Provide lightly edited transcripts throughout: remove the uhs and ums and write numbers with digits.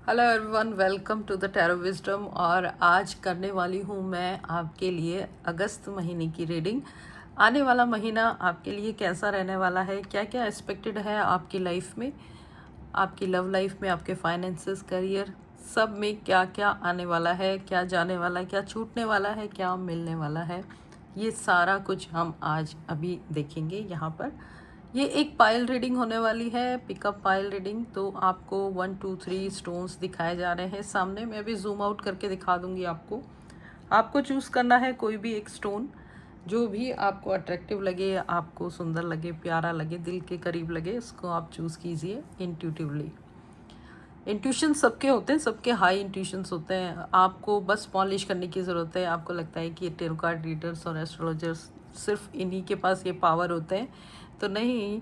Hello everyone, welcome to the tarot wisdom. और आज करने वाली हूँ मैं आपके लिए अगस्त महीने की रीडिंग। आने वाला महीना आपके लिए कैसा रहने वाला है, क्या क्या एक्सपेक्टेड है आपकी लाइफ में, आपकी लव लाइफ में, आपके फाइनेंसेस, करियर, सब में क्या क्या आने वाला है, क्या जाने वाला है, क्या छूटने वाला है, क्या मिलने वाला है, ये सारा कुछ हम आज अभी देखेंगे यहाँ पर। ये एक पाइल रीडिंग होने वाली है, पिकअप पाइल रीडिंग। तो आपको 1 2 3 स्टोन्स दिखाए जा रहे हैं सामने। मैं भी जूम आउट करके दिखा दूंगी आपको। आपको चूज़ करना है कोई भी एक स्टोन, जो भी आपको अट्रैक्टिव लगे, आपको सुंदर लगे, प्यारा लगे, दिल के करीब लगे, उसको आप चूज़ कीजिए इंट्यूटिवली। इंट्यूशन सबके होते हैं, सबके हाई इंट्यूशंस होते हैं। आपको बस पॉलिश करने की ज़रूरत है। आपको लगता है कि टेरो कार्ड रीडर्स और एस्ट्रोलॉजर्स सिर्फ इन्हीं के पास ये पावर होते हैं, तो नहीं,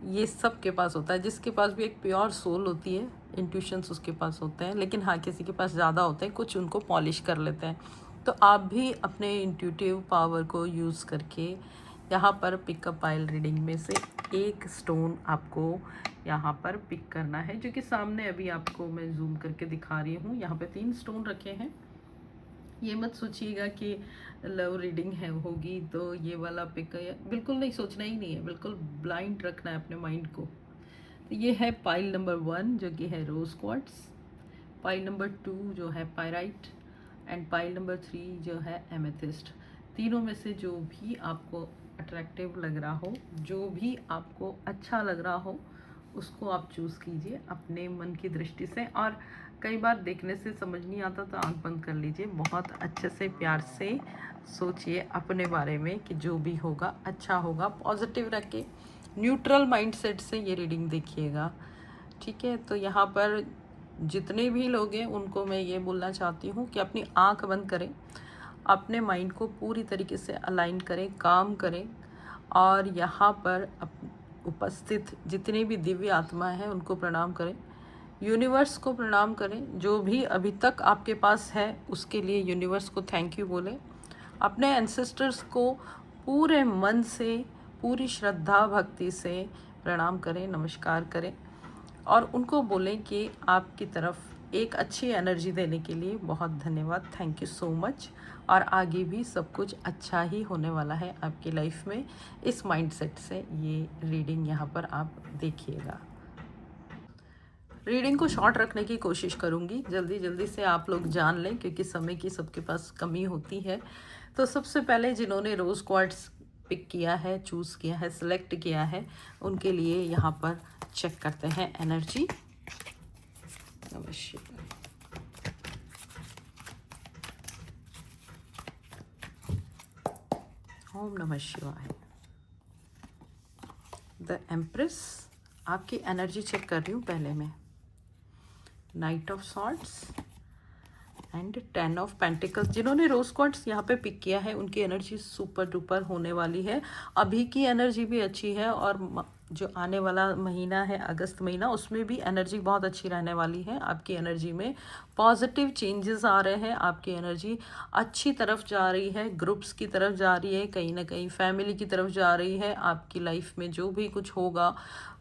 ये सब के पास होता है। जिसके पास भी एक प्योर सोल होती है, इंट्यूशंस उसके पास होते हैं। लेकिन हाँ, किसी के पास ज़्यादा होते हैं, कुछ उनको पॉलिश कर लेते हैं। तो आप भी अपने इंट्यूटिव पावर को यूज़ करके यहाँ पर पिकअप पाइल रीडिंग में से एक स्टोन आपको यहाँ पर पिक करना है, जो कि सामने अभी आपको मैं जूम करके दिखा रही हूँ। यहाँ पे 3 स्टोन रखे हैं। ये मत सोचिएगा कि लव रीडिंग है होगी तो ये वाला पिक है, बिल्कुल नहीं, सोचना ही नहीं है, बिल्कुल ब्लाइंड रखना है अपने माइंड को। तो ये है पाइल नंबर 1 जो कि है रोज क्वार्ट्स, पाइल नंबर 2 जो है पायराइट, एंड पाइल नंबर 3 जो है एमेथिस्ट। तीनों में से जो भी आपको अट्रैक्टिव लग रहा हो, जो भी आपको अच्छा लग रहा हो, उसको आप चूज़ कीजिए अपने मन की दृष्टि से। और कई बार देखने से समझ नहीं आता तो आंख बंद कर लीजिए, बहुत अच्छे से प्यार से सोचिए अपने बारे में कि जो भी होगा अच्छा होगा। पॉजिटिव रख के न्यूट्रल माइंडसेट से ये रीडिंग देखिएगा, ठीक है। तो यहाँ पर जितने भी लोग हैं उनको मैं ये बोलना चाहती हूँ कि अपनी आंख बंद करें, अपने माइंड को पूरी तरीके से अलाइन करें, काम करें, और यहाँ पर उपस्थित जितने भी दिव्य आत्मा हैं उनको प्रणाम करें, यूनिवर्स को प्रणाम करें। जो भी अभी तक आपके पास है उसके लिए यूनिवर्स को थैंक यू बोलें। अपने एंसेस्टर्स को पूरे मन से, पूरी श्रद्धा भक्ति से प्रणाम करें, नमस्कार करें, और उनको बोलें कि आपकी तरफ एक अच्छी एनर्जी देने के लिए बहुत धन्यवाद, थैंक यू सो मच। और आगे भी सब कुछ अच्छा ही होने वाला है आपकी लाइफ में। इस माइंडसेट से ये रीडिंग यहाँ पर आप देखिएगा। रीडिंग को शॉर्ट रखने की कोशिश करूँगी, जल्दी जल्दी से आप लोग जान लें, क्योंकि समय की सबके पास कमी होती है। तो सबसे पहले जिन्होंने रोज़ क्वार्ट्स पिक किया है, चूज़ किया है, सिलेक्ट किया है, उनके लिए यहाँ पर चेक करते हैं एनर्जी। अवश्य ओम नमः शिवाय। द एम्प्रेस, आपकी एनर्जी चेक कर रही हूँ पहले मैं। Night of swords and 10 of pentacles. जिन्होंने रोज क्वार्ट्स यहाँ पे पिक किया है उनकी एनर्जी सुपर डुपर होने वाली है। अभी की एनर्जी भी अच्छी है, और जो आने वाला महीना है अगस्त महीना, उसमें भी एनर्जी बहुत अच्छी रहने वाली है। आपकी एनर्जी में पॉजिटिव चेंजेस आ रहे हैं, आपकी एनर्जी अच्छी तरफ जा रही है, ग्रुप्स की तरफ जा रही है, कहीं ना कहीं फैमिली की तरफ जा रही है। आपकी लाइफ में जो भी कुछ होगा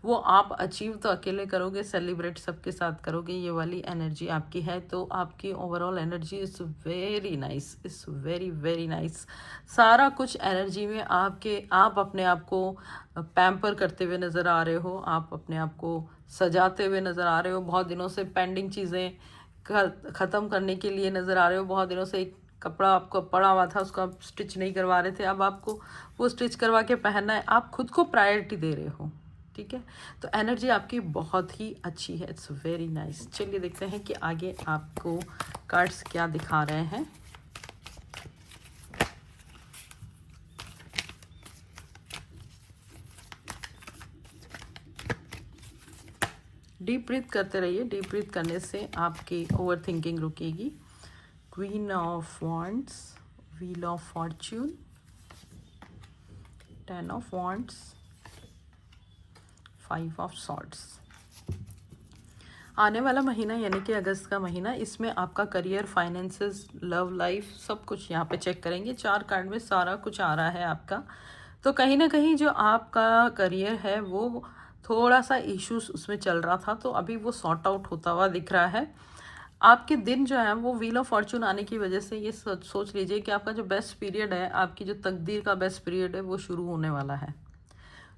वो आप अचीव तो अकेले करोगे, सेलिब्रेट सबके साथ करोगे, ये वाली एनर्जी आपकी है। तो आपकी overall energy is very nice, is very very nice. सारा कुछ एनर्जी में आप अपने आप को पैम्पर करते हुए नज़र आ रहे हो, आप अपने आप को सजाते हुए नज़र आ रहे हो। बहुत दिनों से पेंडिंग चीज़ें ख़त्म करने के लिए नज़र आ रहे हो। बहुत दिनों से एक कपड़ा आपको पड़ा हुआ था, उसको आप स्टिच नहीं करवा रहे थे, अब आपको वो स्टिच करवा के पहनना है। आप खुद को प्रायोरिटी दे रहे हो, ठीक है। तो एनर्जी आपकी बहुत ही अच्छी है, इट्स वेरी नाइस। चलिए देखते हैं कि आगे आपको कार्ड्स क्या दिखा रहे हैं। डीप ब्रीथ करते रहिए, डीप ब्रीथ करने से आपकी ओवर थिंकिंग रुकेगी। Queen of wands, wheel of Fortune, 10 of wands, 5 of swords. आने वाला महीना यानी कि अगस्त का महीना, इसमें आपका करियर, फाइनेंसेस, लव लाइफ, सब कुछ यहाँ पे चेक करेंगे। 4 कार्ड में सारा कुछ आ रहा है आपका। तो कहीं ना कहीं जो आपका करियर है वो थोड़ा सा इश्यूज उसमें चल रहा था, तो अभी वो सॉर्ट आउट होता हुआ दिख रहा है। आपके दिन जो है वो व्हील ऑफ फॉर्चून आने की वजह से ये सोच लीजिए कि आपका जो बेस्ट पीरियड है, आपकी जो तकदीर का बेस्ट पीरियड है, वो शुरू होने वाला है।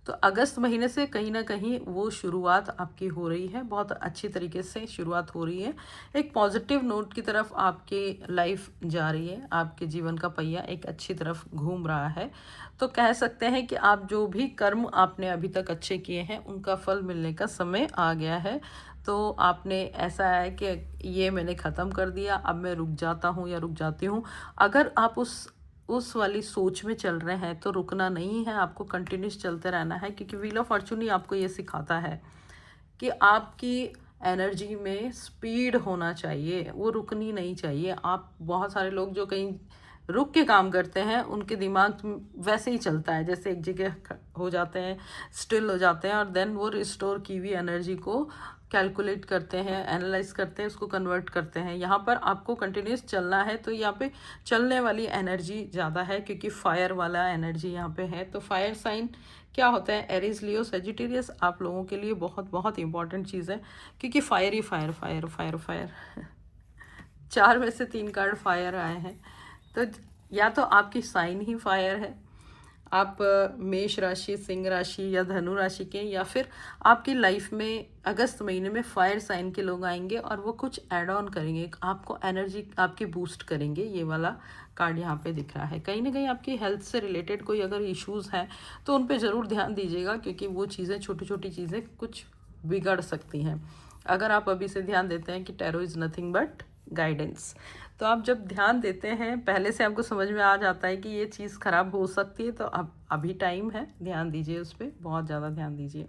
तो अगस्त महीने से कहीं ना कहीं वो शुरुआत आपकी हो रही है, बहुत अच्छी तरीके से शुरुआत हो रही है। एक पॉजिटिव नोट की तरफ आपकी लाइफ जा रही है, आपके जीवन का पहिया एक अच्छी तरफ घूम रहा है। तो कह सकते हैं कि आप जो भी कर्म आपने अभी तक अच्छे किए हैं उनका फल मिलने का समय आ गया है। तो आपने ऐसा है कि ये मैंने ख़त्म कर दिया, अब मैं रुक जाता हूँ या रुक जाती हूँ। अगर आप उस वाली सोच में चल रहे हैं तो रुकना नहीं है, आपको कंटिन्यूस चलते रहना है, क्योंकि व्हील ऑफ फॉर्चून ही आपको ये सिखाता है कि आपकी एनर्जी में स्पीड होना चाहिए, वो रुकनी नहीं चाहिए। आप बहुत सारे लोग जो कहीं रुक के काम करते हैं उनके दिमाग वैसे ही चलता है, जैसे एक जगह हो जाते हैं, स्टिल हो जाते हैं, और देन वो रिस्टोर की हुई एनर्जी को कैलकुलेट करते हैं, एनालाइज करते हैं, उसको कन्वर्ट करते हैं। यहाँ पर आपको कंटिन्यूस चलना है, तो यहाँ पे चलने वाली एनर्जी ज़्यादा है, क्योंकि फायर वाला एनर्जी यहाँ पे है। तो फायर साइन क्या होता है, एरीज, लियो, सेजिटेरियस, आप लोगों के लिए बहुत बहुत इंपॉर्टेंट चीज़ है, क्योंकि फायर ही फायर फायर फायर फायर 4 में से 3 कार्ड फायर आए हैं। तो या तो आपकी साइन ही फायर है, आप मेष राशि, सिंह राशि या धनु राशि के, या फिर आपकी लाइफ में अगस्त महीने में फायर साइन के लोग आएंगे और वो कुछ ऐड ऑन करेंगे, आपको एनर्जी आपकी बूस्ट करेंगे। ये वाला कार्ड यहाँ पे दिख रहा है। कहीं ना कहीं आपकी हेल्थ से रिलेटेड कोई अगर इश्यूज हैं तो उन पे ज़रूर ध्यान दीजिएगा, क्योंकि वो चीज़ें, छोटी छोटी चीज़ें कुछ बिगड़ सकती हैं। अगर आप अभी से ध्यान देते हैं कि tarot is nothing but guidance, तो आप जब ध्यान देते हैं पहले से आपको समझ में आ जाता है कि ये चीज़ ख़राब हो सकती है, तो अब अभी टाइम है, ध्यान दीजिए उस पर, बहुत ज़्यादा ध्यान दीजिए।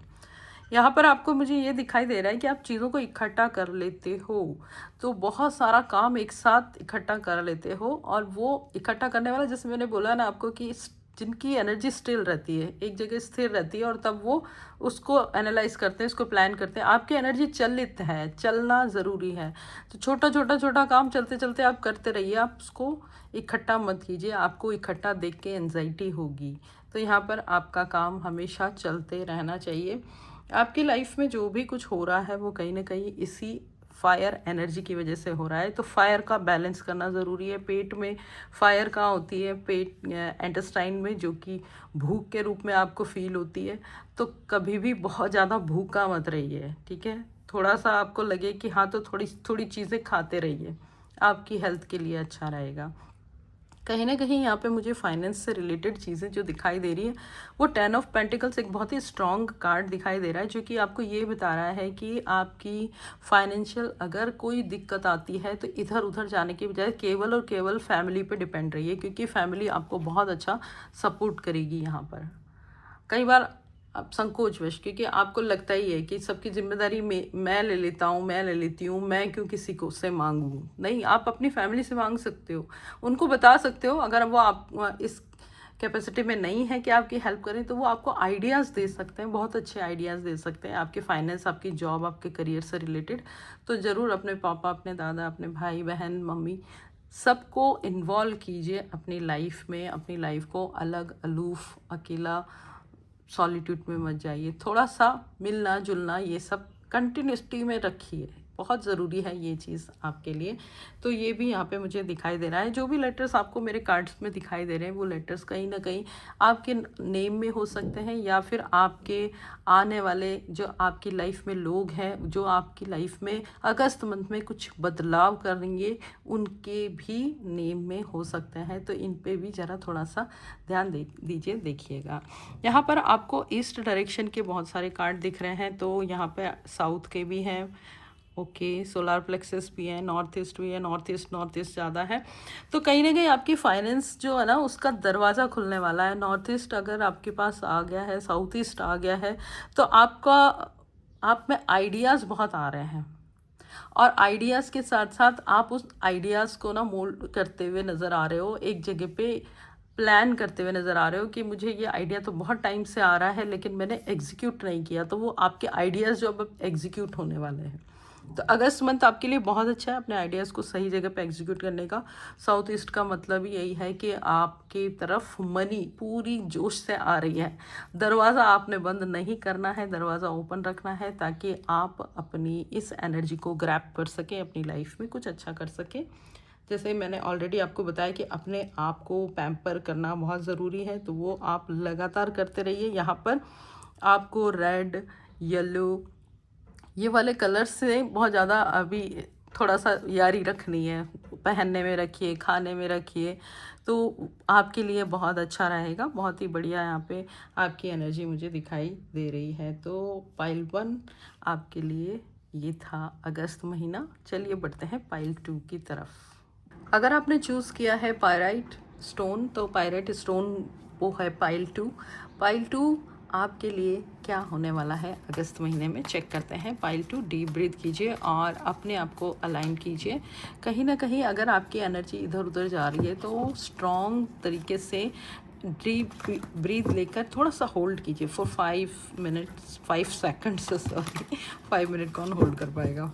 यहाँ पर आपको मुझे ये दिखाई दे रहा है कि आप चीज़ों को इकट्ठा कर लेते हो, तो बहुत सारा काम एक साथ इकट्ठा कर लेते हो, और वो इकट्ठा करने वाला, जैसे मैंने बोला ना आपको कि जिनकी एनर्जी स्टिल रहती है, एक जगह स्थिर रहती है, और तब वो उसको एनालाइज करते हैं, उसको प्लान करते हैं। आपकी एनर्जी चलित है, चलना ज़रूरी है। तो छोटा छोटा छोटा काम चलते चलते आप करते रहिए, आप उसको इकट्ठा मत कीजिए, आपको इकट्ठा देख के एंजाइटी होगी। तो यहाँ पर आपका काम हमेशा चलते रहना चाहिए। आपकी लाइफ में जो भी कुछ हो रहा है वो कहीं ना कहीं इसी फायर एनर्जी की वजह से हो रहा है। तो फायर का बैलेंस करना ज़रूरी है। पेट में फायर कहाँ होती है, पेट इंटेस्टाइन में, जो कि भूख के रूप में आपको फील होती है। तो कभी भी बहुत ज़्यादा भूखा मत रहिए, ठीक है। थोड़ा सा आपको लगे कि हाँ, तो थोड़ी थोड़ी चीज़ें खाते रहिए, आपकी हेल्थ के लिए अच्छा रहेगा। कहीं ना कहीं यहाँ पे मुझे फाइनेंस से रिलेटेड चीज़ें जो दिखाई दे रही है, वो 10 ऑफ पेंटिकल्स एक बहुत ही स्ट्रॉन्ग कार्ड दिखाई दे रहा है, जो कि आपको ये बता रहा है कि आपकी फाइनेंशियल अगर कोई दिक्कत आती है तो इधर उधर जाने की बजाय केवल और केवल फैमिली पे डिपेंड रहिए, क्योंकि फैमिली आपको बहुत अच्छा सपोर्ट करेगी। यहाँ पर कई बार आप संकोचवश, क्योंकि आपको लगता ही है कि सबकी जिम्मेदारी मैं ले लेता हूँ, मैं ले लेती हूँ, मैं क्यों किसी को से मांगूँ। नहीं, आप अपनी फैमिली से मांग सकते हो, उनको बता सकते हो। अगर वो आप इस कैपेसिटी में नहीं है कि आपकी हेल्प करें, तो वो आपको आइडियाज़ दे सकते हैं, बहुत अच्छे आइडियाज़ दे सकते हैं, आपके फाइनेंस, आपकी जॉब, आपके करियर से रिलेटेड। तो ज़रूर अपने पापा, अपने दादा, अपने भाई बहन, मम्मी, सबको इन्वॉल्व कीजिए अपनी लाइफ में। अपनी लाइफ को अलग, अलूफ, अकेला, सॉलिट्यूड में मत जाइए। थोड़ा सा मिलना जुलना ये सब कंटिन्यूटी में रखिए, बहुत ज़रूरी है ये चीज़ आपके लिए। तो ये भी यहाँ पे मुझे दिखाई दे रहा है। जो भी लेटर्स आपको मेरे कार्ड्स में दिखाई दे रहे हैं, वो लेटर्स कहीं ना कहीं आपके नेम में हो सकते हैं, या फिर आपके आने वाले जो आपकी लाइफ में लोग हैं, जो आपकी लाइफ में अगस्त मंथ में कुछ बदलाव करेंगे, उनके भी नेम में हो सकते हैं। तो इन पे भी ज़रा थोड़ा सा ध्यान दीजिए, देखिएगा। यहाँ पर आपको ईस्ट डायरेक्शन के बहुत सारे कार्ड दिख रहे हैं, तो यहाँ पे साउथ के भी हैं, ओके, सोलार प्लेक्सस भी है, नॉर्थ ईस्ट भी है, नॉर्थ ईस्ट ज़्यादा है। तो कहीं ना कहीं आपकी फाइनेंस जो है ना, उसका दरवाज़ा खुलने वाला है। नॉर्थ ईस्ट अगर आपके पास आ गया है, साउथ ईस्ट आ गया है, तो आप में आइडियाज़ बहुत आ रहे हैं, और आइडियाज़ के साथ साथ आप उस आइडियाज़ को ना मोल्ड करते हुए नज़र आ रहे हो, एक जगह पे प्लान करते हुए नज़र आ रहे हो कि मुझे ये आइडिया तो बहुत टाइम से आ रहा है लेकिन मैंने एग्जीक्यूट नहीं किया। तो वो आपके आइडियाज़ जो अब एग्जीक्यूट होने वाले हैं, तो अगस्त मंथ आपके लिए बहुत अच्छा है अपने आइडियाज़ को सही जगह पे एग्जीक्यूट करने का। साउथ ईस्ट का मतलब ही यही है कि आपकी तरफ मनी पूरी जोश से आ रही है। दरवाज़ा आपने बंद नहीं करना है, दरवाज़ा ओपन रखना है ताकि आप अपनी इस एनर्जी को ग्रैब कर सकें, अपनी लाइफ में कुछ अच्छा कर सकें। जैसे मैंने ऑलरेडी आपको बताया कि अपने आप को पैम्पर करना बहुत ज़रूरी है, तो वो आप लगातार करते रहिए। यहाँ पर आपको रेड, येलो, ये वाले कलर्स से बहुत ज़्यादा अभी थोड़ा सा यारी रखनी है। पहनने में रखिए, खाने में रखिए, तो आपके लिए बहुत अच्छा रहेगा। बहुत ही बढ़िया यहाँ पे आपकी एनर्जी मुझे दिखाई दे रही है। तो पाइल 1 आपके लिए ये था अगस्त महीना। चलिए बढ़ते हैं पाइल 2 की तरफ। अगर आपने चूज़ किया है पायराइट स्टोन, तो पायराइट स्टोन वो है पाइल 2। पाइल 2 आपके लिए क्या होने वाला है अगस्त महीने में, चेक करते हैं। पाइल 2, डीप ब्रीथ कीजिए और अपने आप को अलाइन कीजिए। कहीं ना कहीं अगर आपकी एनर्जी इधर उधर जा रही है तो स्ट्रॉन्ग तरीके से डीप ब्रीथ लेकर थोड़ा सा होल्ड कीजिए फॉर 5 सेकंड्स। सॉरी 5 मिनट कौन होल्ड कर पाएगा।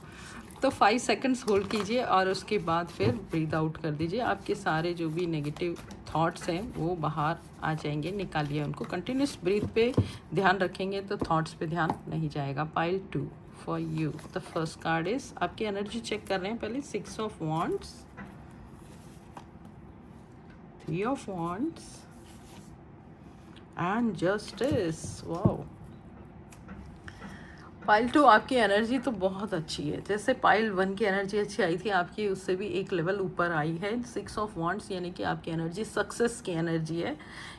तो 5 सेकंड्स होल्ड कीजिए और उसके बाद फिर ब्रीद आउट कर दीजिए। आपके सारे जो भी नेगेटिव थॉट्स हैं वो बाहर आ जाएंगे, निकालिए उनको। कंटिन्यूस ब्रीथ पे ध्यान रखेंगे तो थॉट्स पे ध्यान नहीं जाएगा। Pile 2 for you, the first card is, आपकी एनर्जी चेक कर रहे हैं पहले। 6 of wands, 3 of wands and justice. Wow, pile 2 आपकी एनर्जी तो बहुत अच्छी है। जैसे पाइल 1 की एनर्जी अच्छी आई थी, आपकी उससे भी एक लेवल ऊपर आई है। 6 ऑफ वॉन्ड्स यानी कि आपकी एनर्जी सक्सेस की एनर्जी है।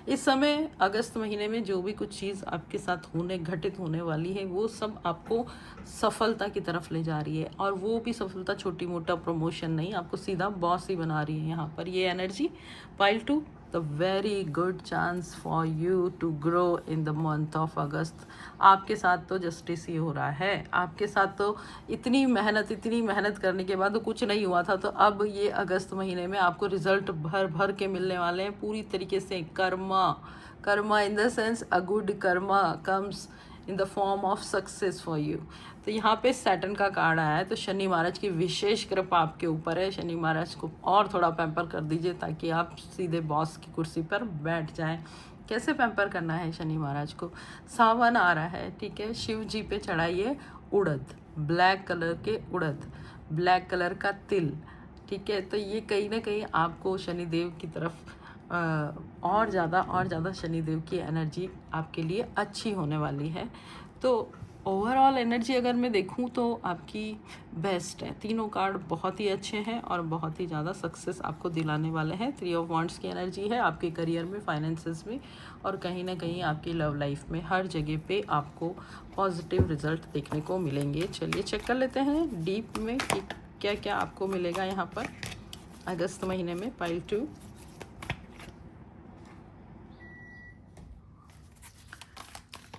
इस समय अगस्त महीने में जो भी कुछ चीज़ आपके साथ घटित होने वाली है वो सब आपको सफलता की तरफ ले जा रही है। और वो भी सफलता छोटी मोटा प्रमोशन नहीं, आपको सीधा बॉस ही बना रही है यहाँ पर ये energy. Pile 2, the very good chance for you to grow in the month of August. आपके साथ तो जस्टिस ही हो रहा है। आपके साथ तो इतनी मेहनत करने के बाद तो कुछ नहीं हुआ था, तो अब ये अगस्त महीने में आपको रिजल्ट भर भर के मिलने वाले हैं पूरी तरीके से। Karma in the sense a good Karma comes in the form of success for you. तो यहाँ पे सैटर्न का कार्ड आया है, तो शनि महाराज की विशेष कृपा आपके ऊपर है। शनि महाराज को और थोड़ा पैम्पर कर दीजिए ताकि आप सीधे बॉस की कुर्सी पर बैठ जाएं। कैसे पैम्पर करना है शनि महाराज को? सावन आ रहा है, ठीक है, शिव जी पे चढ़ाइए उड़द, ब्लैक कलर के उड़द, ब्लैक कलर का तिल, ठीक है। तो ये कहीं ना कहीं आपको शनिदेव की तरफ और ज़्यादा शनिदेव की एनर्जी आपके लिए अच्छी होने वाली है। तो ओवरऑल एनर्जी अगर मैं देखूं तो आपकी बेस्ट है। तीनों कार्ड बहुत ही अच्छे हैं और बहुत ही ज़्यादा सक्सेस आपको दिलाने वाले हैं। 3 ऑफ वॉन्ड्स की एनर्जी है आपके करियर में, फाइनेंसेस में और कहीं ना कहीं आपकी लव लाइफ में। हर जगह पे आपको पॉजिटिव रिजल्ट देखने को मिलेंगे। चलिए चेक कर लेते हैं डीप में कि क्या क्या आपको मिलेगा यहाँ पर अगस्त महीने में। पाइल 2,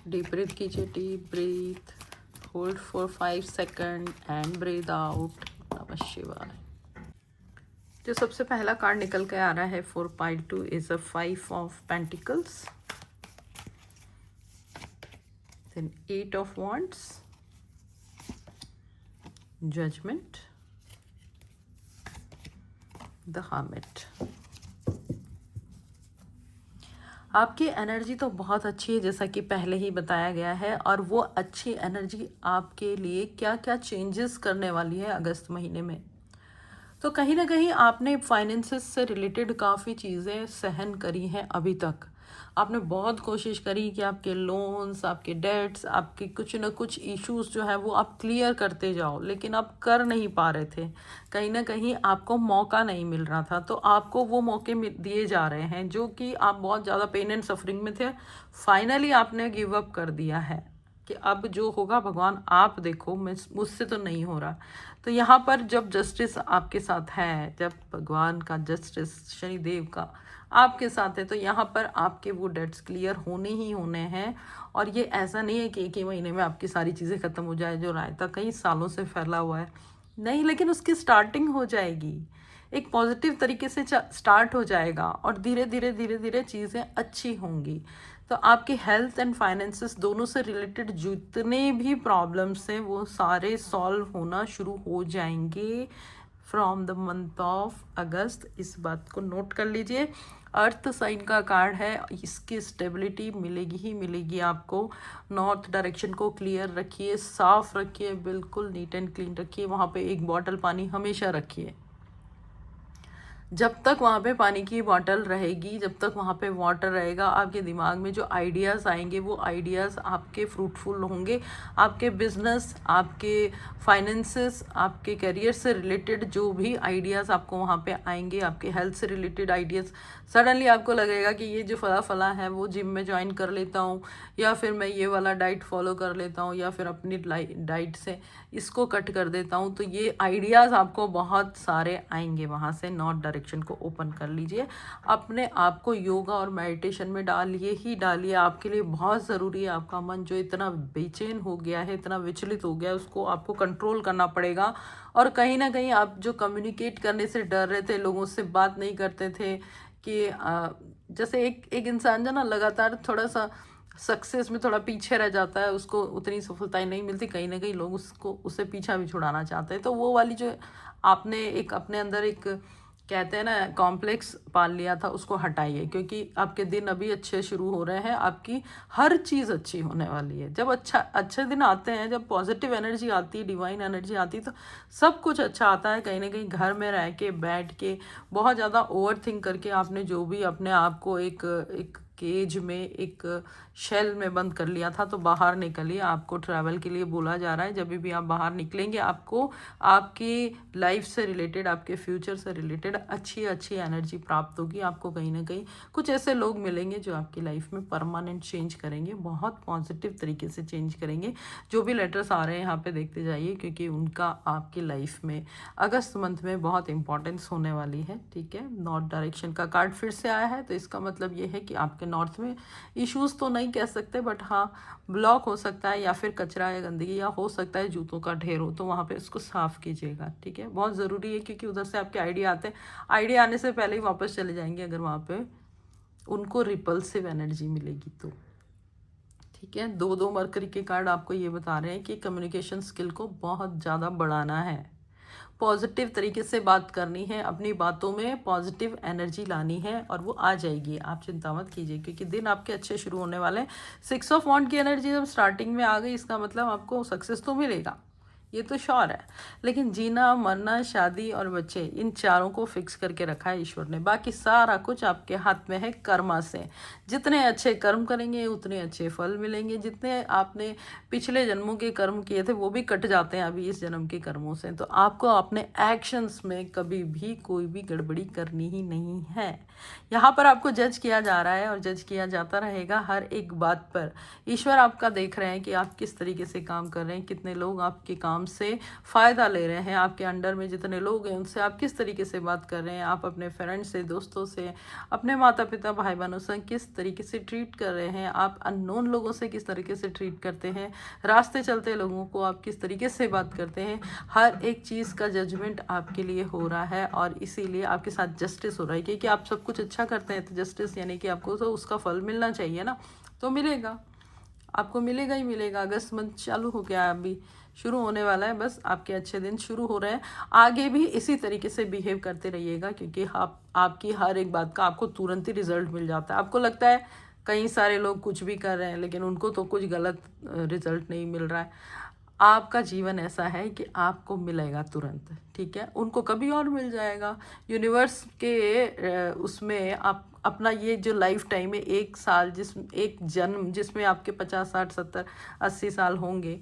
डीप ब्रीथ कीजिए, deep breath, hold for 5 second and breathe out. Namah Shivaya. जो सबसे पहला कार्ड निकल के आ रहा है for pile 2 is a 5 of pentacles, then 8 of wands, judgement, the hermit. आपकी एनर्जी तो बहुत अच्छी है जैसा कि पहले ही बताया गया है, और वो अच्छी एनर्जी आपके लिए क्या क्या चेंजेस करने वाली है अगस्त महीने में। तो कहीं ना कहीं आपने फाइनेंसेस से रिलेटेड काफ़ी चीज़ें सहन करी हैं अभी तक। आपने बहुत कोशिश करी कि आपके लोन्स, आपके डेट्स, आपके कुछ ना कुछ इश्यूज जो है वो आप क्लियर करते जाओ, लेकिन आप कर नहीं पा रहे थे। कहीं ना कहीं आपको मौका नहीं मिल रहा था, तो आपको वो मौके दिए जा रहे हैं जो कि आप बहुत ज़्यादा पेन एंड सफरिंग में थे। फाइनली आपने गिव अप कर दिया है कि अब जो होगा भगवान आप देखो, मुझसे तो नहीं हो रहा। तो यहाँ पर जब जस्टिस आपके साथ है, जब भगवान का जस्टिस शनिदेव का आपके साथ है, तो यहाँ पर आपके वो डेट्स क्लियर होने ही होने हैं। और ये ऐसा नहीं है कि एक ही महीने में आपकी सारी चीज़ें ख़त्म हो जाए, जो रायता कई सालों से फैला हुआ है, नहीं, लेकिन उसकी स्टार्टिंग हो जाएगी, एक पॉजिटिव तरीके से स्टार्ट हो जाएगा और धीरे धीरे चीज़ें अच्छी होंगी। तो आपके हेल्थ एंड फाइनेंसेस दोनों से रिलेटेड जितने भी प्रॉब्लम्स हैं वो सारे सॉल्व होना शुरू हो जाएंगे फ्रॉम द मंथ ऑफ अगस्त। इस बात को नोट कर लीजिए। अर्थ साइन का कार्ड है, इसकी स्टेबिलिटी मिलेगी ही मिलेगी आपको। नॉर्थ डायरेक्शन को क्लियर रखिए, साफ रखिए, बिल्कुल नीट एंड क्लीन रखिए। वहाँ पे एक बॉटल पानी हमेशा रखिए। जब तक वहाँ पे पानी की बॉटल रहेगी, जब तक वहाँ पे वाटर रहेगा, आपके दिमाग में जो आइडियाज़ आएंगे वो आइडियाज़ आपके फ्रूटफुल होंगे। आपके बिजनेस, आपके फाइनेंसेस, आपके करियर से रिलेटेड जो भी आइडियाज़ आपको वहाँ पे आएंगे, आपके हेल्थ से रिलेटेड आइडियाज़, सडनली आपको लगेगा कि ये जो फला फला है वो जिम में ज्वाइन कर लेता हूँ, या फिर मैं ये वाला डाइट फॉलो कर लेता हूँ, या फिर अपनी डाइट से इसको कट कर देता हूँ। तो ये आइडियाज़ आपको बहुत सारे आएंगे वहाँ से। नॉर्थ डायरेक्शन को ओपन कर लीजिए, अपने आप को योगा और मेडिटेशन में डालिए ही डालिए। आपके लिए बहुत ज़रूरी है। आपका मन जो इतना बेचैन हो गया है, इतना विचलित हो गया है, उसको आपको कंट्रोल करना पड़ेगा। और कहीं ना कहीं आप जो कम्युनिकेट करने से डर रहे थे, लोगों से बात नहीं करते थे कि जैसे एक एक इंसान जो ना लगातार थोड़ा सा सक्सेस में थोड़ा पीछे रह जाता है, उसको उतनी सफलताएं नहीं मिलती, कहीं ना कहीं लोग उससे पीछा भी छुड़ाना चाहते हैं। तो वो वाली जो आपने एक अपने अंदर एक कहते हैं ना कॉम्प्लेक्स पाल लिया था, उसको हटाइए। क्योंकि आपके दिन अभी अच्छे शुरू हो रहे हैं, आपकी हर चीज़ अच्छी होने वाली है। जब अच्छे दिन आते हैं, जब पॉजिटिव एनर्जी आती है, डिवाइन एनर्जी आती है, तो सब कुछ अच्छा आता है। कहीं ना कहीं घर में रह के बैठ के बहुत ज़्यादा ओवर थिंक करके आपने जो भी अपने आप को एक केज में, एक शेल में बंद कर लिया था, तो बाहर निकलिए। आपको ट्रैवल के लिए बोला जा रहा है। जब भी आप बाहर निकलेंगे, आपको आपकी लाइफ से रिलेटेड, आपके फ्यूचर से रिलेटेड अच्छी अच्छी एनर्जी प्राप्त होगी। आपको कहीं ना कहीं कुछ ऐसे लोग मिलेंगे जो आपकी लाइफ में परमानेंट चेंज करेंगे, बहुत पॉजिटिव तरीके से चेंज करेंगे। जो भी लेटर्स आ रहे हैं यहाँ पे देखते जाइए, क्योंकि उनका आपकी लाइफ में अगस्त मंथ में बहुत इंपॉर्टेंस होने वाली है। ठीक है, नॉर्थ डायरेक्शन का कार्ड फिर से आया है, तो इसका मतलब ये है कि आपके नॉर्थ में इश्यूज तो नहीं कह सकते, बट हाँ ब्लॉक हो सकता है, या फिर कचरा या गंदगी, या हो सकता है जूतों का ढेर हो, तो वहाँ पे इसको साफ कीजिएगा। ठीक है, बहुत ज़रूरी है, क्योंकि उधर से आपके आइडिया आते हैं। आइडिया आने से पहले ही वापस चले जाएंगे अगर वहाँ पे उनको रिपल्सिव एनर्जी मिलेगी तो। ठीक है, दो दो मरकरी के कार्ड आपको ये बता रहे हैं कि कम्युनिकेशन स्किल को बहुत ज़्यादा बढ़ाना है, पॉजिटिव तरीके से बात करनी है, अपनी बातों में पॉजिटिव एनर्जी लानी है, और वो आ जाएगी। आप चिंता मत कीजिए, क्योंकि दिन आपके अच्छे शुरू होने वाले हैं। 6 ऑफ वॉन्ड की एनर्जी जब स्टार्टिंग में आ गई, इसका मतलब आपको सक्सेस तो मिलेगा, ये तो श्योर है। लेकिन जीना, मरना, शादी और बच्चे, इन चारों को फिक्स करके रखा है ईश्वर ने। बाकी सारा कुछ आपके हाथ में है कर्मा से। जितने अच्छे कर्म करेंगे उतने अच्छे फल मिलेंगे। जितने आपने पिछले जन्मों के कर्म किए थे वो भी कट जाते हैं अभी इस जन्म के कर्मों से। तो आपको अपने एक्शंस में कभी भी कोई भी गड़बड़ी करनी ही नहीं है। यहाँ पर आपको जज किया जा रहा है और जज किया जाता रहेगा हर एक बात पर। ईश्वर आपका देख रहे हैं कि आप किस तरीके से काम कर रहे हैं, कितने लोग आपके काम से फ़ायदा ले रहे हैं, आपके अंडर में जितने लोग हैं उनसे आप किस तरीके से बात कर रहे हैं, आप अपने फ्रेंड से, दोस्तों से, अपने माता पिता, भाई बहनों से किस तरीके से ट्रीट कर रहे हैं, आप अननोन लोगों से किस तरीके से ट्रीट करते हैं, रास्ते चलते लोगों को आप किस तरीके से बात करते हैं। हर एक चीज़ का जजमेंट आपके लिए हो रहा है, और इसीलिए आपके साथ जस्टिस हो रहा है। क्योंकि आप सब कुछ अच्छा करते हैं, तो जस्टिस यानी कि आपको तो उसका फल मिलना चाहिए ना, तो मिलेगा, आपको मिलेगा ही मिलेगा। अगस्त मंथ चालू हो गया, अभी शुरू होने वाला है, बस आपके अच्छे दिन शुरू हो रहे हैं। आगे भी इसी तरीके से बिहेव करते रहिएगा, क्योंकि आपकी हर एक बात का आपको तुरंत ही रिजल्ट मिल जाता है। आपको लगता है कई सारे लोग कुछ भी कर रहे हैं, लेकिन उनको तो कुछ गलत रिजल्ट नहीं मिल रहा है। आपका जीवन ऐसा है कि आपको मिलेगा तुरंत। ठीक है, उनको कभी और मिल जाएगा। यूनिवर्स के उसमें आप अपना ये जो लाइफ टाइम है, एक साल, एक जन्म जिसमें आपके 50, 60, 70, 80 साल होंगे,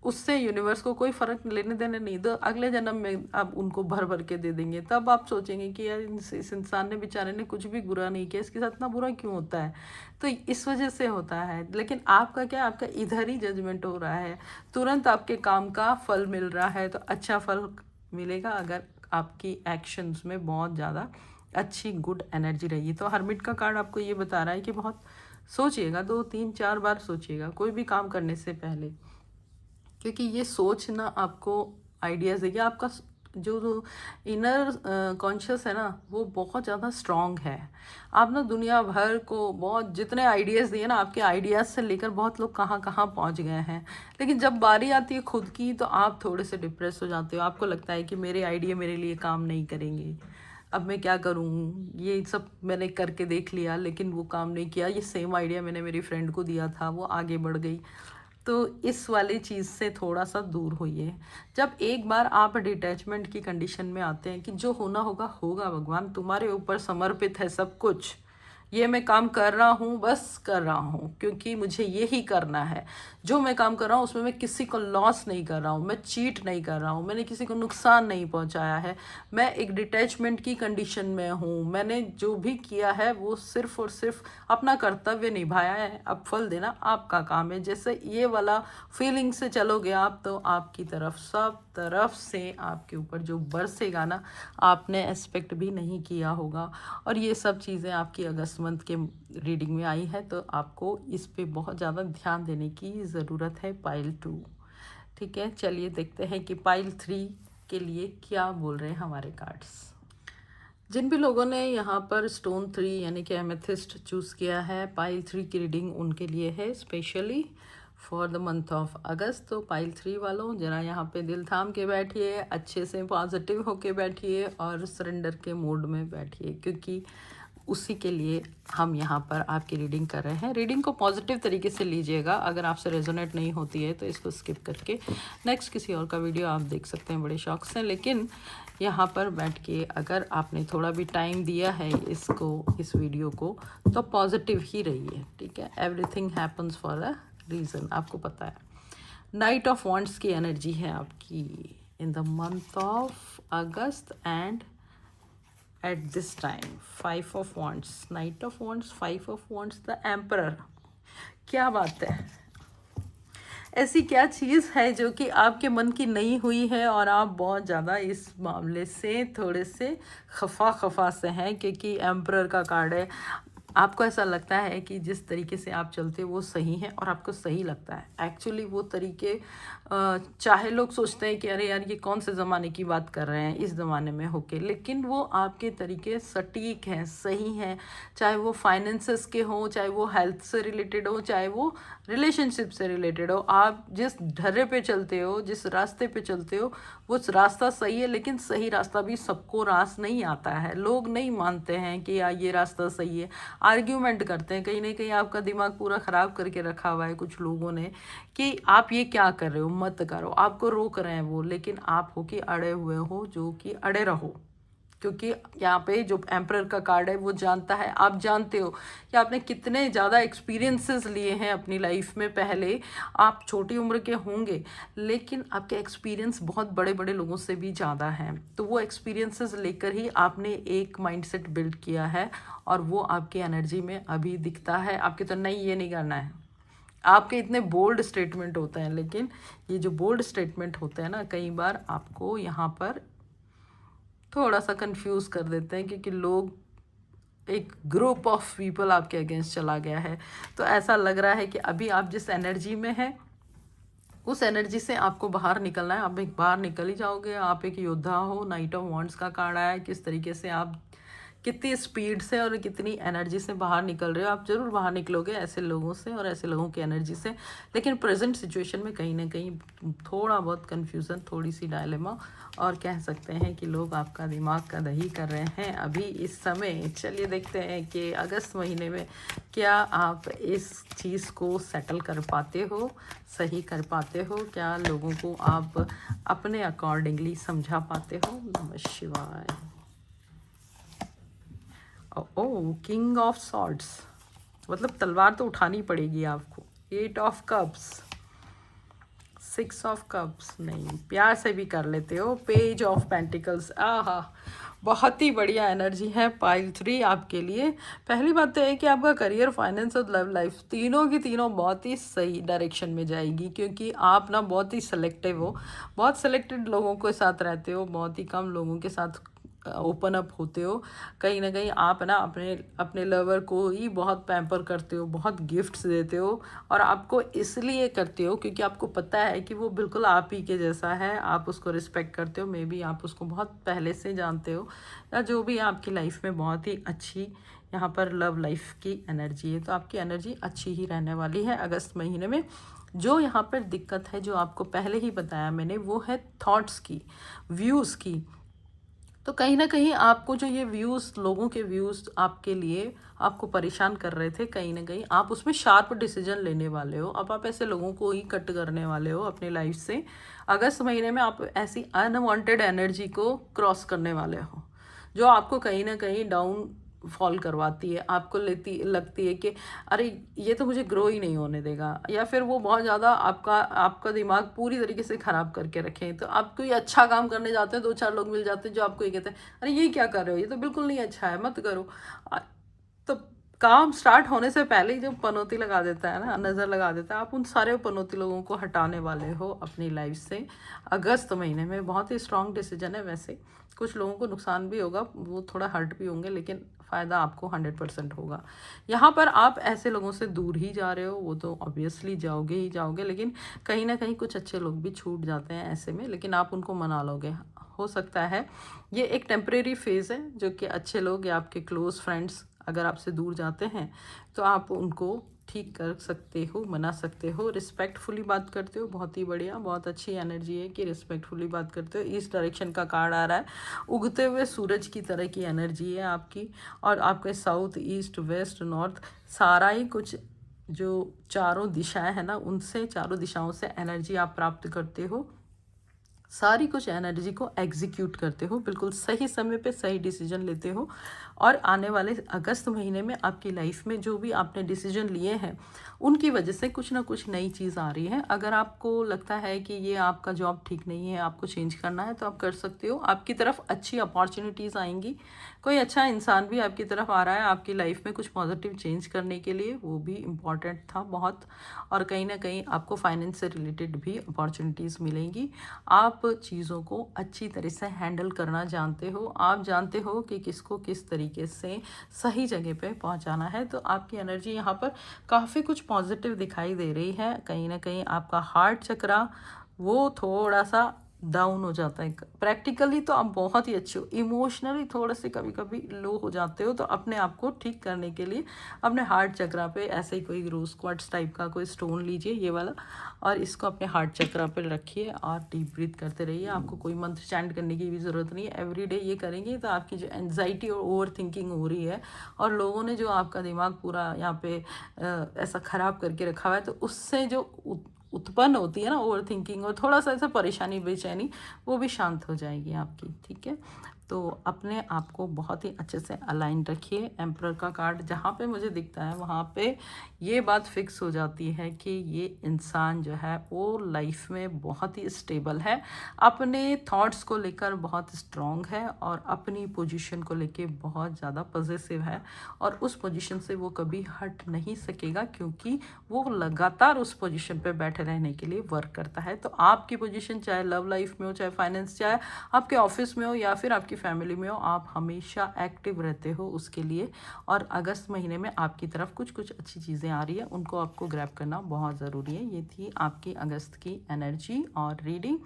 उससे यूनिवर्स को कोई फ़र्क लेने देने नहीं। दो अगले जन्म में आप उनको भर भर के दे देंगे, तब आप सोचेंगे कि यार इस इंसान ने, बेचारे ने कुछ भी बुरा नहीं किया, इसके साथ इतना बुरा क्यों होता है। तो इस वजह से होता है। लेकिन आपका क्या, आपका इधर ही जजमेंट हो रहा है, तुरंत आपके काम का फल मिल रहा है। तो अच्छा फल मिलेगा अगर आपकी एक्शंस में बहुत ज़्यादा अच्छी गुड एनर्जी रही। तो हर्मिट का कार्ड आपको ये बता रहा है कि बहुत सोचिएगा, 2, 3, 4 बार सोचिएगा कोई भी काम करने से पहले, क्योंकि ये सोचना आपको आइडियाज़ देगी। आपका जो इनर कॉन्शियस है ना, वो बहुत ज़्यादा स्ट्रॉन्ग है। आप ना दुनिया भर को बहुत जितने आइडियाज़ दिए ना, आपके आइडियाज़ से लेकर बहुत लोग कहाँ कहाँ पहुँच गए हैं, लेकिन जब बारी आती है खुद की तो आप थोड़े से डिप्रेस हो जाते हो। आपको लगता है कि मेरे आइडिया मेरे लिए काम नहीं करेंगे, अब मैं क्या करूँ, ये सब मैंने करके देख लिया लेकिन वो काम नहीं किया, ये सेम आइडिया मैंने मेरी फ्रेंड को दिया था, वो आगे बढ़ गई। तो इस वाली चीज़ से थोड़ा सा दूर होइए। जब एक बार आप डिटैचमेंट की कंडीशन में आते हैं कि जो होना होगा होगा, भगवान तुम्हारे ऊपर समर्पित है सब कुछ, ये मैं काम कर रहा हूँ, बस कर रहा हूँ क्योंकि मुझे यही करना है। जो मैं काम कर रहा हूँ उसमें मैं किसी को लॉस नहीं कर रहा हूँ, मैं चीट नहीं कर रहा हूँ, मैंने किसी को नुकसान नहीं पहुँचाया है, मैं एक डिटैचमेंट की कंडीशन में हूँ, मैंने जो भी किया है वो सिर्फ और सिर्फ अपना कर्तव्य निभाया है, अब फल देना आपका काम है। जैसे ये वाला फीलिंग से चलोगे आप, तो आपकी तरफ सब तरफ से आपके ऊपर जो बरसेगा ना, आपने एक्सपेक्ट भी नहीं किया होगा। और ये सब चीज़ें आपकी अगस्त मंथ के रीडिंग में आई है, तो आपको इस पे बहुत ज़्यादा ध्यान देने की ज़रूरत है। पाइल 2, ठीक है, चलिए देखते हैं कि पाइल 3 के लिए क्या बोल रहे हैं हमारे कार्ड्स। जिन भी लोगों ने यहाँ पर स्टोन 3 यानी कि एमेथिस्ट चूज़ किया है, पाइल 3 की रीडिंग उनके लिए है specially for the month of अगस्त। तो पाइल 3 वालों, ज़रा यहाँ पे दिल थाम के बैठिए, अच्छे से पॉजिटिव होके बैठिए और सरेंडर के मोड में बैठिए, क्योंकि उसी के लिए हम यहाँ पर आपकी रीडिंग कर रहे हैं। रीडिंग को पॉजिटिव तरीके से लीजिएगा, अगर आपसे रेजोनेट नहीं होती है तो इसको स्किप करके नेक्स्ट किसी और का वीडियो आप देख सकते हैं बड़े शौक से। लेकिन यहाँ पर बैठ के अगर आपने थोड़ा भी टाइम दिया है इस वीडियो को, तो पॉजिटिव ही रहिए, ठीक है। Everything happens for a reason, आपको पता है। नाइट ऑफ वॉन्ट्स की एनर्जी है आपकी इन the month of August and at this time 5 of wands, knight of wands, 5 of wands, the emperor। क्या बात है, ऐसी क्या चीज़ है जो कि आपके मन की नहीं हुई है और आप बहुत ज़्यादा इस मामले से थोड़े से खफा से हैं, क्योंकि एम्परर का कार्ड है। आपको ऐसा लगता है कि जिस तरीके से आप चलते हो वो सही है और आपको सही लगता है। एक्चुअली वो तरीके चाहे लोग सोचते हैं कि अरे यार ये कौन से ज़माने की बात कर रहे हैं इस ज़माने में होके, लेकिन वो आपके तरीके सटीक हैं, सही हैं। चाहे वो फाइनेंसेस के हों, चाहे वो हेल्थ से रिलेटेड हो, चाहे वो रिलेशनशिप से रिलेटेड हो, आप जिस ढर्रे पे चलते हो, जिस रास्ते पे चलते हो, वो रास्ता सही है। लेकिन सही रास्ता भी सबको रास नहीं आता है, लोग नहीं मानते हैं कि यार ये रास्ता सही है, आर्ग्यूमेंट करते हैं। कहीं ना कहीं आपका दिमाग पूरा ख़राब करके रखा हुआ है कुछ लोगों ने कि आप ये क्या कर रहे हो, मत करो, आपको रोक रहे हैं वो, लेकिन आप हो कि अड़े हुए हो, जो कि अड़े रहो। क्योंकि यहाँ पे जो एम्परर का कार्ड है वो जानता है, आप जानते हो कि आपने कितने ज़्यादा एक्सपीरियंसेस लिए हैं अपनी लाइफ में। पहले आप छोटी उम्र के होंगे लेकिन आपके एक्सपीरियंस बहुत बड़े बड़े लोगों से भी ज़्यादा हैं, तो वो एक्सपीरियंसेस लेकर ही आपने एक माइंडसेट बिल्ड किया है और वो आपकी एनर्जी में अभी दिखता है। आपके तो नहीं, ये नहीं करना है, आपके इतने बोल्ड स्टेटमेंट होते हैं, लेकिन ये जो बोल्ड स्टेटमेंट होते हैं ना, कई बार आपको यहाँ पर थोड़ा सा कंफ्यूज कर देते हैं, क्योंकि लोग एक ग्रुप ऑफ पीपल आपके अगेंस्ट चला गया है। तो ऐसा लग रहा है कि अभी आप जिस एनर्जी में हैं उस एनर्जी से आपको बाहर निकलना है। आप एक बाहर निकल ही जाओगे, आप एक योद्धा हो। नाइट ऑफ वॉन्ड्स का कार्ड आया है, किस तरीके से आप कितनी स्पीड से और कितनी एनर्जी से बाहर निकल रहे हो। आप ज़रूर बाहर निकलोगे ऐसे लोगों से और ऐसे लोगों की एनर्जी से, लेकिन प्रेजेंट सिचुएशन में कहीं ना कहीं थोड़ा बहुत कन्फ्यूज़न, थोड़ी सी डायलेमा, और कह सकते हैं कि लोग आपका दिमाग का दही कर रहे हैं अभी इस समय। चलिए देखते हैं कि अगस्त महीने में क्या आप इस चीज़ को सेटल कर पाते हो, सही कर पाते हो, क्या लोगों को आप अपने अकॉर्डिंगली समझा पाते हो। नमः शिवाय। ओह, किंग ऑफ सॉर्ड्स, मतलब तलवार तो उठानी पड़ेगी आपको। 8 ऑफ कप्स, 6 ऑफ कप्स, नहीं प्यार से भी कर लेते हो। पेज ऑफ पेंटिकल्स, आहा, बहुत ही बढ़िया एनर्जी है पाइल 3 आपके लिए। पहली बात तो है कि आपका करियर, फाइनेंस और लव लाइफ तीनों की तीनों बहुत ही सही डायरेक्शन में जाएगी, क्योंकि आप ना बहुत ही सेलेक्टिव हो, बहुत सेलेक्टेड लोगों के साथ रहते हो, बहुत ही कम लोगों के साथ ओपन अप होते हो, कहीं ना कहीं आप ना अपने अपने लवर को ही बहुत पैम्पर करते हो, बहुत गिफ्ट्स देते हो। और आपको इसलिए करते हो क्योंकि आपको पता है कि वो बिल्कुल आप ही के जैसा है, आप उसको रिस्पेक्ट करते हो, मे बी आप उसको बहुत पहले से जानते हो, या जो भी आपकी लाइफ में बहुत ही अच्छी यहाँ पर लव लाइफ की एनर्जी है। तो आपकी एनर्जी अच्छी ही रहने वाली है अगस्त महीने में। जो यहाँ पर दिक्कत है, जो आपको पहले ही बताया मैंने, वो है थॉट्स की, व्यूज़ की। तो कहीं ना कहीं आपको जो ये व्यूज़, लोगों के व्यूज़ आपके लिए आपको परेशान कर रहे थे, कहीं ना कहीं आप उसमें शार्प डिसीजन लेने वाले हो। अब आप ऐसे लोगों को ही कट करने वाले हो अपनी लाइफ से। अगस्त महीने में आप ऐसी अनवांटेड एनर्जी को क्रॉस करने वाले हो, जो आपको कहीं ना कहीं डाउन फॉल करवाती है, आपको लेती लगती है कि अरे ये तो मुझे ग्रो ही नहीं होने देगा, या फिर वो बहुत ज़्यादा आपका आपका दिमाग पूरी तरीके से ख़राब करके रखें। तो आप कोई अच्छा काम करने जाते हैं, दो चार लोग मिल जाते हैं जो आपको ये कहते हैं अरे ये क्या कर रहे हो, ये तो बिल्कुल नहीं अच्छा है, मत करो। तो काम स्टार्ट होने से पहले ही जब पनौती लगा देता है ना, नज़र लगा देता है, आप उन सारे पनौती लोगों को हटाने वाले हो अपनी लाइफ से अगस्त महीने में। बहुत ही स्ट्रॉन्ग डिसीजन है। वैसे कुछ लोगों को नुकसान भी होगा, वो थोड़ा हर्ट भी होंगे, लेकिन फ़ायदा आपको 100% होगा। यहाँ पर आप ऐसे लोगों से दूर ही जा रहे हो, वो तो ऑब्वियसली जाओगे ही जाओगे, लेकिन कहीं ना कहीं कुछ अच्छे लोग भी छूट जाते हैं ऐसे में, लेकिन आप उनको मना लोगे। हो सकता है ये एक टेम्परेरी फेज़ है, जो कि अच्छे लोग या आपके क्लोज़ फ्रेंड्स अगर आपसे दूर जाते हैं तो आप उनको ठीक कर सकते हो, मना सकते हो, रिस्पेक्टफुली बात करते हो। बहुत ही बढ़िया, बहुत अच्छी एनर्जी है कि रिस्पेक्टफुली बात करते हो। इस डायरेक्शन का कार्ड आ रहा है, उगते हुए सूरज की तरह की एनर्जी है आपकी। और आपके साउथ, ईस्ट, वेस्ट, नॉर्थ, सारा ही कुछ जो चारों दिशाएं हैं ना, उनसे, चारों दिशाओं से एनर्जी आप प्राप्त करते हो, सारी कुछ एनर्जी को एग्जीक्यूट करते हो, बिल्कुल सही समय पे सही डिसीजन लेते हो। और आने वाले अगस्त महीने में आपकी लाइफ में जो भी आपने डिसीजन लिए हैं, उनकी वजह से कुछ ना कुछ नई चीज़ आ रही है। अगर आपको लगता है कि ये आपका जॉब ठीक नहीं है, आपको चेंज करना है, तो आप कर सकते हो। आपकी तरफ अच्छी अपॉर्चुनिटीज़ आएंगी, कोई अच्छा इंसान भी आपकी तरफ आ रहा है आपकी लाइफ में कुछ पॉजिटिव चेंज करने के लिए, वो भी इम्पॉर्टेंट था बहुत। और कहीं ना कहीं आपको फाइनेंस से रिलेटेड भी अपॉर्चुनिटीज़ मिलेंगी। आप चीज़ों को अच्छी तरह से हैंडल करना जानते हो, आप जानते हो कि किसको किस तरीके से सही जगह पे पहुंचाना है। तो आपकी एनर्जी यहाँ पर काफ़ी कुछ पॉजिटिव दिखाई दे रही है। कहीं ना कहीं आपका हार्ट चक्रा वो थोड़ा सा डाउन हो जाता है। प्रैक्टिकली तो आप बहुत ही अच्छे हो, इमोशनली थोड़े से कभी कभी लो हो जाते हो। तो अपने आप को ठीक करने के लिए अपने हार्ट चक्रा पे ऐसे ही कोई रोज क्वार्ट्स टाइप का कोई स्टोन लीजिए, ये वाला, और इसको अपने हार्ट चक्रा पे रखिए और डीप ब्रीथ करते रहिए। आपको कोई मंत्र चैंट करने की भी ज़रूरत नहीं है, एवरीडे ये करेंगे तो आपकी जो एंजाइटी और ओवर थिंकिंग हो रही है, और लोगों ने जो आपका दिमाग पूरा यहाँ पे ऐसा ख़राब करके रखा हुआ है, तो उससे जो उत्पन्न होती है ना ओवर थिंकिंग, और थोड़ा सा ऐसा परेशानी, बेचैनी, वो भी शांत हो जाएगी आपकी। ठीक है, तो अपने आप को बहुत ही अच्छे से अलाइन रखिए। एम्परर का कार्ड जहाँ पे मुझे दिखता है, वहाँ पे ये बात फिक्स हो जाती है कि ये इंसान जो है वो लाइफ में बहुत ही स्टेबल है, अपने थॉट्स को लेकर बहुत स्ट्रॉन्ग है, और अपनी पोजीशन को लेके बहुत ज़्यादा पॉजिटिव है, और उस पोजीशन से वो कभी हट नहीं सकेगा, क्योंकि वो लगातार उस पोजीशन पे बैठे रहने के लिए वर्क करता है। तो आपकी पोजीशन चाहे लव लाइफ में हो, चाहे फाइनेंस, चाहे आपके ऑफिस में हो, या फिर आपकी फैमिली में हो, आप हमेशा एक्टिव रहते हो उसके लिए। और अगस्त महीने में आपकी तरफ कुछ कुछ अच्छी चीज़ें आ रही है, उनको आपको ग्रैब करना बहुत ज़रूरी है। ये थी आपकी अगस्त की एनर्जी और रीडिंग।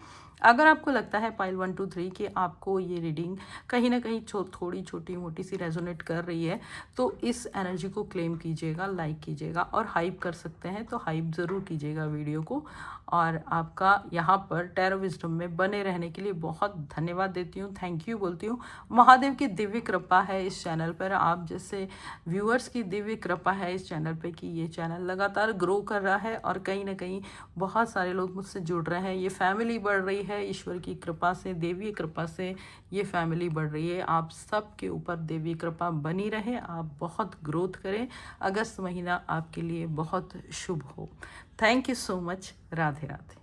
अगर आपको लगता है पाइल 1 2 3 कि आपको ये रीडिंग कहीं ना कहीं थोड़ी छोटी मोटी सी रेजोनेट कर रही है, तो इस एनर्जी को क्लेम कीजिएगा, लाइक कीजिएगा, और हाइप कर सकते हैं तो हाइप ज़रूर कीजिएगा वीडियो को। और आपका यहाँ पर टैरो विजडम में बने रहने के लिए बहुत धन्यवाद देती हूँ, थैंक यू बोलती हूँ। महादेव की दिव्य कृपा है इस चैनल पर, आप जैसे व्यूअर्स की दिव्य कृपा है इस चैनल पे कि ये चैनल लगातार ग्रो कर रहा है, और कहीं ना कहीं बहुत सारे लोग मुझसे जुड़ रहे हैं, ये फैमिली बढ़ रही है। ईश्वर की कृपा से, देवी कृपा से ये फैमिली बढ़ रही है। आप सबके ऊपर देवी कृपा बनी रहे, आप बहुत ग्रोथ करें। अगस्त महीना आपके लिए बहुत शुभ हो। Thank you so much. Radhe Radhe.